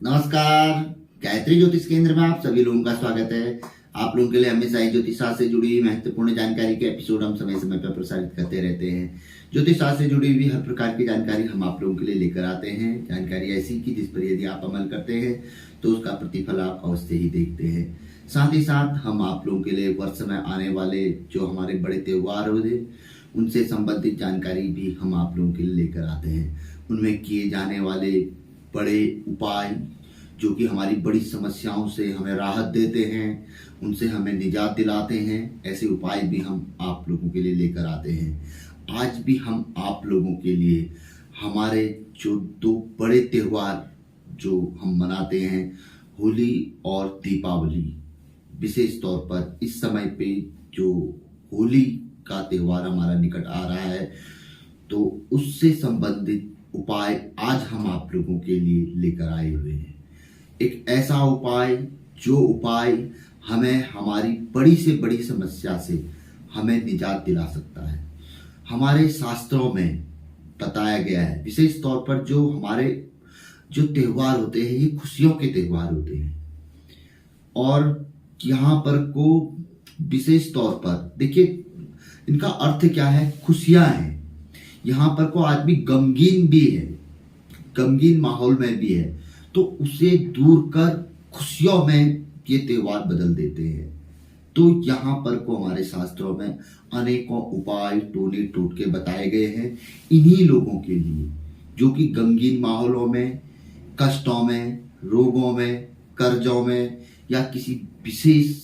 नमस्कार। गायत्री ज्योतिष केंद्र में आप सभी लोगों का स्वागत है। आप लोगों के लिए हमेशा ही ज्योतिष शास्त्र से जुड़ी हुई महत्वपूर्ण जानकारी के एपिसोड हम समय समय पर प्रसारित करते रहते हैं। ज्योतिष शास्त्र से जुड़ी हुई हर प्रकार की जानकारी हम आप लोगों के लिए लेकर आते हैं। जानकारी ऐसी कि जिस पर यदि आप अमल करते हैं तो उसका प्रतिफल आप अवश्य ही देखते हैं। साथ ही साथ हम आप लोगों के लिए वर्ष में आने वाले जो हमारे बड़े त्योहार होते उनसे संबंधित जानकारी भी हम आप लोगों के लिए लेकर आते हैं। उनमें किए जाने वाले बड़े उपाय जो कि हमारी बड़ी समस्याओं से हमें राहत देते हैं, उनसे हमें निजात दिलाते हैं, ऐसे उपाय भी हम आप लोगों के लिए लेकर आते हैं। आज भी हम आप लोगों के लिए हमारे जो दो बड़े त्योहार जो हम मनाते हैं, होली और दीपावली, विशेष तौर पर इस समय पे जो होली का त्योहार हमारा निकट आ रहा है, तो उससे संबंधित उपाय आज हम आप लोगों के लिए लेकर आए हुए हैं। एक ऐसा उपाय जो उपाय हमें हमारी बड़ी से बड़ी समस्या से हमें निजात दिला सकता है। हमारे शास्त्रों में बताया गया है, विशेष तौर पर जो हमारे जो त्योहार होते हैं ये खुशियों के त्योहार होते हैं। और यहाँ पर को विशेष तौर पर देखिए, इनका अर्थ क्या है, खुशियां हैं। यहाँ पर को आदमी गमगीन भी है, गमगीन माहौल में भी है, तो उसे दूर कर खुशियों में ये त्योहार बदल देते हैं। तो यहाँ पर को हमारे शास्त्रों में अनेकों उपाय टोने टोटके बताए गए हैं इन्हीं लोगों के लिए जो कि गमगीन माहौलों में, कष्टों में, रोगों में, कर्जों में या किसी विशेष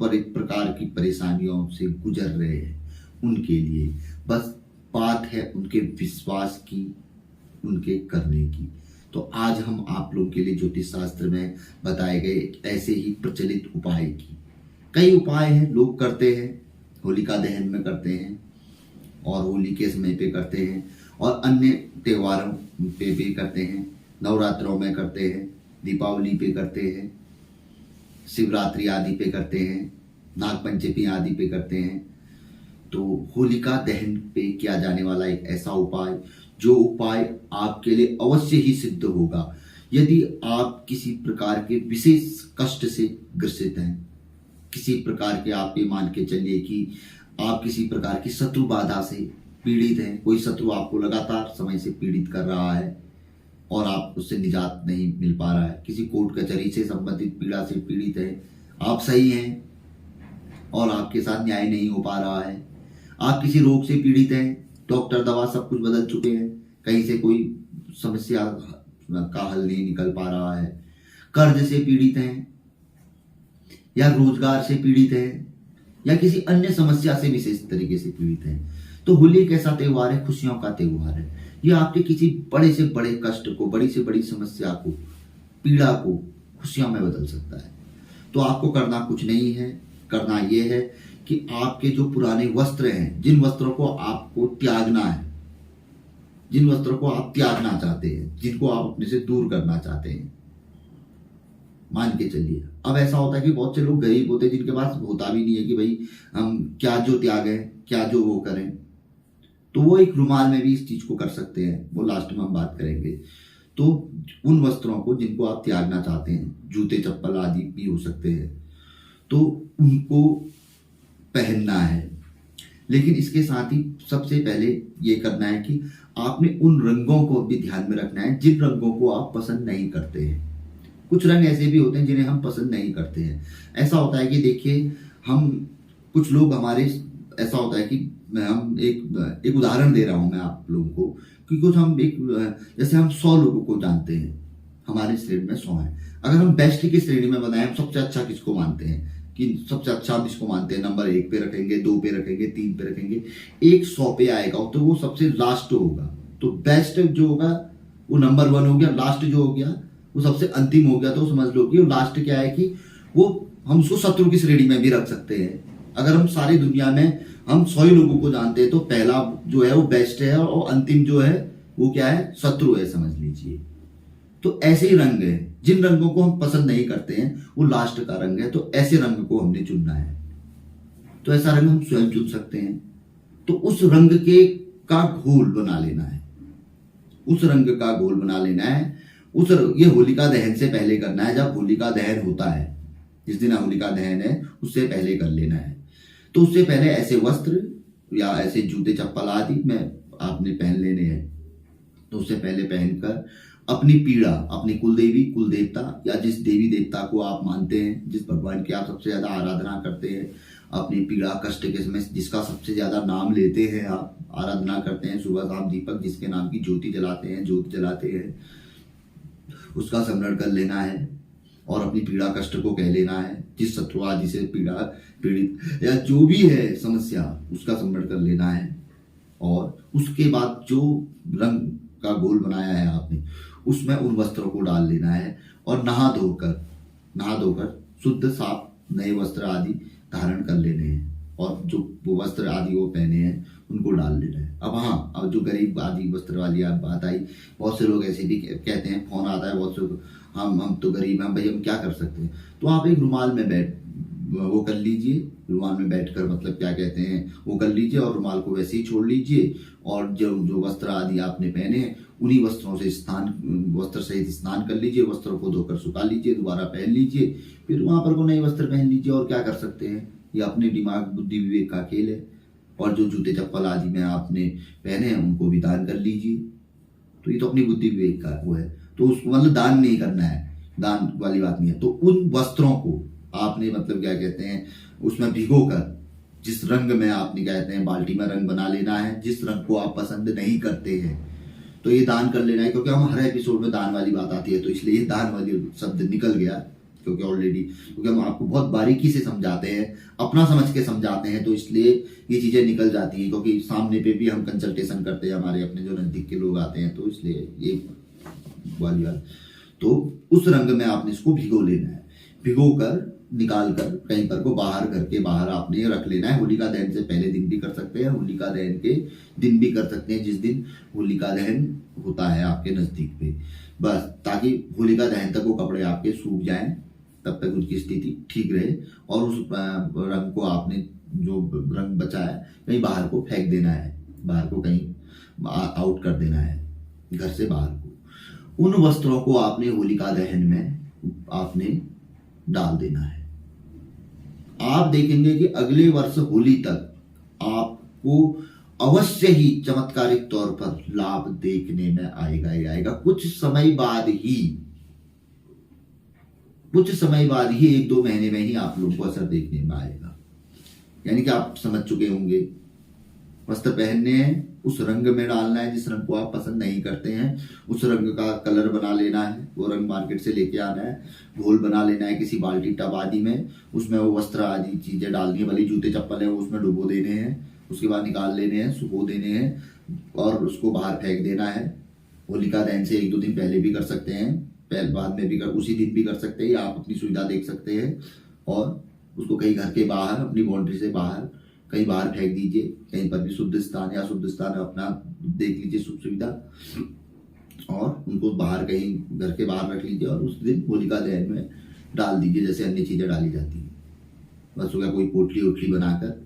प्रकार की परेशानियों से गुजर रहे हैं। उनके लिए बस बात है उनके विश्वास की, उनके करने की। तो आज हम आप लोगों के लिए ज्योतिष शास्त्र में बताए गए ऐसे ही प्रचलित उपाय की कई उपाय हैं, लोग करते हैं। होलिका दहन में करते हैं और होली के समय पे करते हैं और अन्य त्योहारों पे भी करते हैं, नवरात्रों में करते हैं, दीपावली पे करते हैं, शिवरात्रि आदि पे करते हैं, नागपंचमी आदि पे करते हैं। तो होलिका दहन पे किया जाने वाला एक ऐसा उपाय जो उपाय आपके लिए अवश्य ही सिद्ध होगा यदि आप किसी प्रकार के विशेष कष्ट से ग्रसित हैं, किसी प्रकार के आप ये मान के चलिए कि आप किसी प्रकार की शत्रु बाधा से पीड़ित हैं। कोई शत्रु आपको लगातार समय से पीड़ित कर रहा है और आप उससे निजात नहीं मिल पा रहा है, किसी कोर्ट कचहरी से संबंधित पीड़ा से पीड़ित है, आप सही हैं और आपके साथ न्याय नहीं हो पा रहा है, आप किसी रोग से पीड़ित हैं, डॉक्टर दवा सब कुछ बदल चुके हैं, कहीं से कोई समस्या का हल नहीं निकल पा रहा है, कर्ज से पीड़ित हैं या रोजगार से पीड़ित हैं या किसी अन्य समस्या से विशेष तरीके से पीड़ित हैं, तो होली एक ऐसा त्योहार है, खुशियों का त्योहार है। ये आपके किसी बड़े से बड़े कष्ट को, बड़ी से बड़ी समस्या को, पीड़ा को खुशियों में बदल सकता है। तो आपको करना कुछ नहीं है, करना यह है कि आपके जो पुराने वस्त्र हैं, जिन वस्त्रों को आपको त्यागना है, जिन वस्त्रों को आप त्यागना चाहते हैं, जिनको आप अपने से दूर करना चाहते हैं, मान के चलिए। अब ऐसा होता है कि बहुत से लोग गरीब होते हैं जिनके पास होता भी नहीं है कि भाई हम क्या जो त्यागें, क्या जो वो करें, तो वो एक रुमाल में भी इस चीज को कर सकते हैं, वो लास्ट में हम बात करेंगे। तो उन वस्त्रों को जिनको आप त्यागना चाहते हैं, जूते चप्पल आदि भी हो सकते हैं, तो उनको पहनना है। लेकिन इसके साथ ही सबसे पहले ये करना है कि आपने उन रंगों को भी ध्यान में रखना है जिन रंगों को आप पसंद नहीं करते हैं। कुछ रंग ऐसे भी होते हैं जिन्हें हम पसंद नहीं करते हैं। ऐसा होता है कि देखिए, हम कुछ लोग हमारे ऐसा होता है कि हम एक उदाहरण दे रहा हूं मैं आप लोगों को कि कुछ हम जैसे हम 100 लोगों को जानते हैं, हमारे श्रेणी में 100 हैं। अगर हम बेस्ट की श्रेणी में बताएं, हम सबसे अच्छा किसको मानते हैं कि सबसे अच्छा हम इसको मानते हैं, नंबर 1 पे रखेंगे, 2 पे रखेंगे, 3 पे रखेंगे, एक 100 पे आएगा तो वो सबसे लास्ट होगा। तो बेस्ट जो होगा वो नंबर 1 हो गया, लास्ट जो हो गया वो सबसे अंतिम हो गया। तो समझ लो कि वो लास्ट क्या है कि वो हम उसको शत्रु की श्रेणी में भी रख सकते हैं। अगर हम सारी दुनिया में हम 100 ही लोगों को जानते हैं तो पहला जो है वो बेस्ट है और अंतिम जो है वो क्या है, शत्रु है, समझ लीजिए। तो ऐसे ही रंग है, जिन रंगों को हम पसंद नहीं करते हैं वो लास्ट का रंग है, तो ऐसे रंग को हमने चुनना है। तो ऐसा रंग हम स्वयं चुन सकते हैं। तो उस रंग के का घोल बना लेना है, उस रंग का घोल बना लेना है उस ये होलिका दहन से पहले करना है। जब होलिका दहन होता है, जिस दिन होलिका दहन है उससे पहले कर लेना है। तो उससे पहले ऐसे वस्त्र या ऐसे जूते चप्पल आदि में आपने पहन लेने हैं। तो उससे पहले पहनकर अपनी पीड़ा, अपनी कुल देवी कुल देवता या जिस देवी देवता को आप मानते हैं, जिस भगवान की आप सबसे ज्यादा आराधना करते हैं, अपनी पीड़ा कष्ट के समय जिसका सबसे ज्यादा नाम लेते हैं, आप आराधना करते हैं, सुबह शाम दीपक जिसके नाम की ज्योति जलाते हैं, ज्योत जलाते हैं, उसका स्मरण कर लेना है और अपनी पीड़ा कष्ट को कह लेना है। जिस शत्रु आदि से पीड़ित या जो भी है समस्या, उसका स्मरण कर लेना है। और उसके बाद जो रंग का घोल बनाया है आपने, उसमें उन वस्त्रों को डाल लेना है और नहा धोकर शुद्ध साफ नए वस्त्र आदि धारण कर लेने हैं और जो वो वस्त्र आदि वो पहने हैं उनको डाल लेना है। अब हाँ, अब जो गरीब आदि वस्त्र वाली आप बात आई, बहुत से लोग ऐसे भी कहते हैं, फोन आता है बहुत से, हम तो गरीब हैं भाई, हम क्या कर सकते हैं। तो आप एक रुमाल में वो कर लीजिए, रुमाल में बैठकर मतलब क्या कहते हैं वो कर लीजिए और रुमाल को वैसे ही छोड़ लीजिए। और जो वस्त्र आदि आपने पहने हैं उन्हीं वस्त्रों से वस्त्र सहित स्नान कर लीजिए, वस्त्रों को धोकर सुखा लीजिए, दोबारा पहन लीजिए, फिर वहां पर को नए वस्त्र पहन लीजिए। और क्या कर सकते हैं, ये अपने दिमाग बुद्धि विवेक का खेल है। और जो जूते चप्पल आदि में आपने पहने हैं उनको भी दान कर लीजिए। तो ये तो अपनी बुद्धि विवेक का वो है, तो उसको मतलब दान नहीं करना है, दान वाली बात नहीं है। तो उन वस्त्रों को आपने मतलब क्या कहते हैं उसमें भिगोकर, जिस रंग में आपने कहते हैं बाल्टी में रंग बना लेना है, जिस रंग को आप पसंद नहीं करते हैं, तो ये दान कर लेना है। क्योंकि हम हर एपिसोड में दान वाली बात आती है, तो इसलिए ये दान वाली शब्द निकल गया, क्योंकि ऑलरेडी क्योंकि हम आपको बहुत बारीकी से समझाते हैं, अपना समझ के समझाते हैं, तो इसलिए ये चीजें निकल जाती हैं। क्योंकि सामने पे भी हम कंसल्टेशन करते हैं, हमारे अपने जो नजदीक के लोग आते हैं, तो इसलिए ये वाली बात। तो उस रंग में आपने इसको भिगो लेना है, भिगो कर निकाल कर कहीं पर को बाहर, घर के बाहर आपने रख लेना है। होलिका दहन से पहले दिन भी कर सकते हैं, होलिका दहन के दिन भी कर सकते हैं, जिस दिन होलिका दहन होता है आपके नजदीक पे, बस ताकि होलिका दहन तक वो कपड़े आपके सूख जाएं, तब तक उनकी स्थिति ठीक रहे। और उस रंग को आपने जो रंग बचा है कहीं बाहर को फेंक देना है, बाहर को कहीं आउट कर देना है, घर से बाहर को। उन वस्त्रों को आपने होलिका दहन में आपने डाल देना है। आप देखेंगे कि अगले वर्ष होली तक आपको अवश्य ही चमत्कारिक तौर पर लाभ देखने में आएगा ही आएगा। कुछ समय बाद ही 1-2 महीने में ही आप लोगों को असर देखने में आएगा। यानी कि आप समझ चुके होंगे, वस्त्र पहनने हैं, उस रंग में डालना है जिस रंग को आप पसंद नहीं करते हैं, उस रंग का कलर बना लेना है, वो रंग मार्केट से लेके आना है, घोल बना लेना है किसी बाल्टी टब आदि में, उसमें वो वस्त्र आदि चीजें डालनी है, भले जूते चप्पल है वो उसमें डुबो देने हैं, उसके बाद निकाल लेने हैं, सुखो देने हैं और उसको बाहर फेंक देना है। होलिका दहन से 1-2 दिन पहले भी कर सकते हैं, पहले बाद में भी उसी दिन भी कर सकते हैं, या आप अपनी सुविधा देख सकते हैं। और उसको कहीं घर के बाहर, अपनी बाउंड्री से बाहर कहीं बाहर फेंक दीजिए, कहीं पर भी शुद्ध स्थान या शुद्ध स्थान अपना देख लीजिए सुविधा, और उनको बाहर कहीं घर के बाहर रख लीजिए और उस दिन होलिका दहन में डाल दीजिए जैसे अन्य चीजें डाली जाती है। बस हो गया, कोई पोटली ओटली बनाकर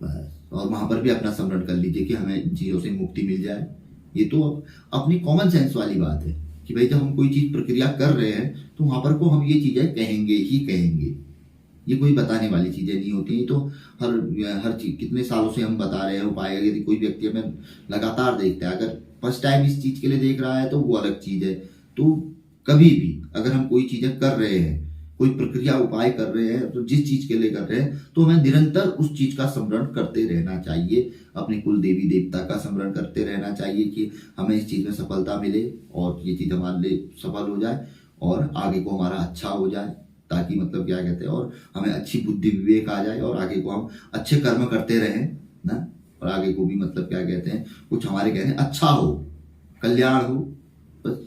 बस, और वहां पर भी अपना स्मरण कर लीजिए कि हमें इन चीजों से मुक्ति मिल जाए। ये तो अपनी कॉमन सेंस वाली बात है कि भाई जब हम कोई चीज प्रक्रिया कर रहे हैं तो वहां पर को हम ये चीजें कहेंगे ही कहेंगे। ये कोई बताने वाली चीजें नहीं होती, तो हर चीज कितने सालों से हम बता रहे हैं उपाय। यदि कोई व्यक्ति हमें लगातार देखता है, अगर फर्स्ट टाइम इस चीज के लिए देख रहा है तो वो अलग चीज है। तो कभी भी अगर हम कोई चीजें कर रहे हैं, कोई प्रक्रिया उपाय कर रहे हैं, तो जिस चीज के लिए कर रहे हैं तो हमें निरंतर उस चीज का स्मरण करते रहना चाहिए, अपने कुल देवी देवता का स्मरण करते रहना चाहिए कि हमें इस चीज में सफलता मिले और ये चीज हमारे लिए सफल हो जाए और आगे को हमारा अच्छा हो जाए, ताकि मतलब क्या कहते हैं और हमें अच्छी बुद्धि विवेक आ जाए और आगे को हम अच्छे कर्म करते रहें ना, और आगे को भी मतलब क्या कहते हैं कुछ हमारे कहने अच्छा हो, कल्याण हो। बस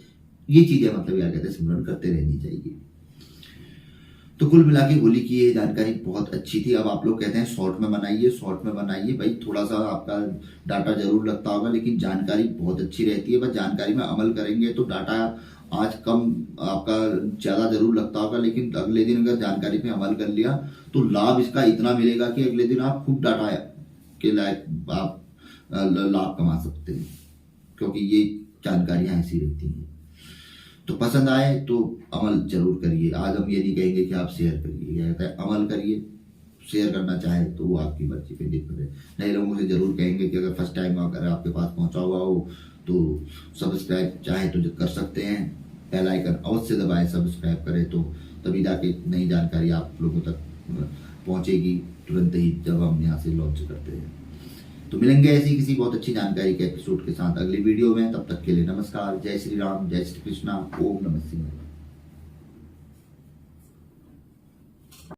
ये चीजें मतलब क्या कहते हैं स्मरण करते रहनी चाहिए। तो कुल मिला के होली की ये जानकारी बहुत अच्छी थी। अब आप लोग कहते हैं शॉर्ट में बनाइए, भाई थोड़ा सा आपका डाटा जरूर लगता होगा, लेकिन जानकारी बहुत अच्छी रहती है। बस जानकारी में अमल करेंगे तो डाटा आज कम आपका ज्यादा जरूर लगता होगा, लेकिन अगले दिन अगर जानकारी पे अमल कर लिया तो लाभ इसका इतना मिलेगा कि अगले दिन आप खूब डाटा के लायक आप लाभ कमा सकते हैं। क्योंकि ये जानकारियां ऐसी रहती हैं। तो पसंद आए तो अमल जरूर करिए। आज हम ये नहीं कहेंगे कि आप शेयर करिए, क्या कहते हैं अमल करिए। शेयर करना चाहे तो वो आपकी मर्जी पे निर्भर है। नए लोगों से जरूर कहेंगे कि अगर फर्स्ट टाइम अगर आपके पास पहुंचा हुआ हो तो सब्सक्राइब चाहे तो कर सकते हैं। बेल आइकन अवश्य दबाएं, सब्सक्राइब करें तो तभी जाके नई जानकारी आप लोगों तक पहुंचेगी तुरंत ही जब हम यहाँ से लॉन्च करते हैं। तो मिलेंगे ऐसी किसी बहुत अच्छी जानकारी के एपिसोड के साथ अगली वीडियो में। तब तक के लिए नमस्कार। जय श्री राम, जय श्री कृष्णा, ओम नमः शिवाय।